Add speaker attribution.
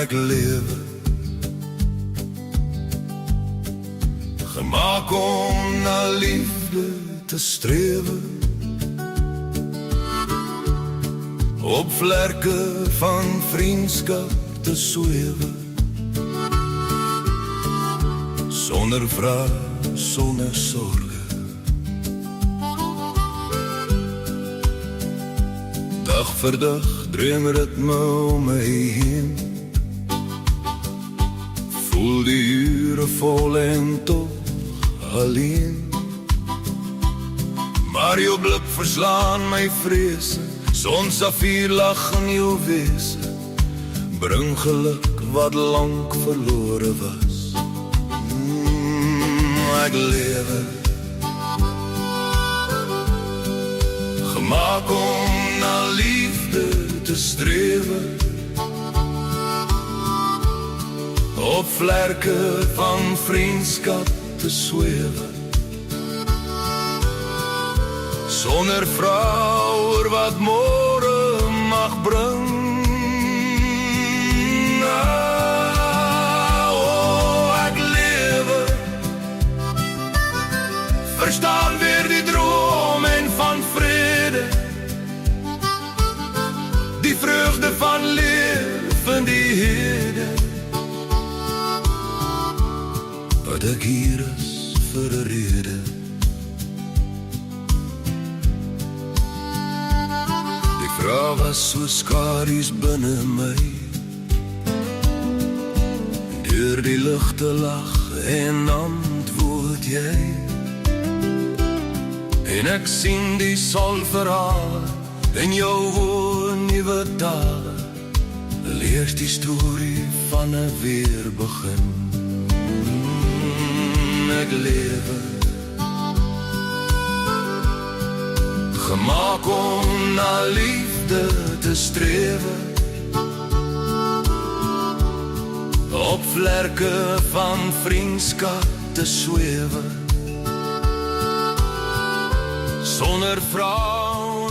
Speaker 1: ek lewe, gemaak om na liefde te strewe, op vlerke van vriendskap te swewe, sonder vraag, sonder sorge. Dag vir dag dream ritme om my heen, voel die ure vol en toch alleen, maar jou blik verslaan my vrese, son safier lag in jou wese, bring geluk wat lang verlore was. Ek lewe, gemaak om na liefde te strewe, op vlerke van vriendskap te swewe, sonder vrou oor wat môre mag bring. Ek lewe, verstaan weer die droom en van vrede, die vreugde van leef in die hede, wat ek hier is vir 'n rede. Die vraag was so skadu's binne my, deur die ligte lag en antwoord jy, en ek sien die sol verhaal in jou woord nuwe tale, lees die storie van 'n weerbegin. Ek lewe, gemaak om na liefde te strewe, op vlerke van vriendskap te swewe, sonder vrou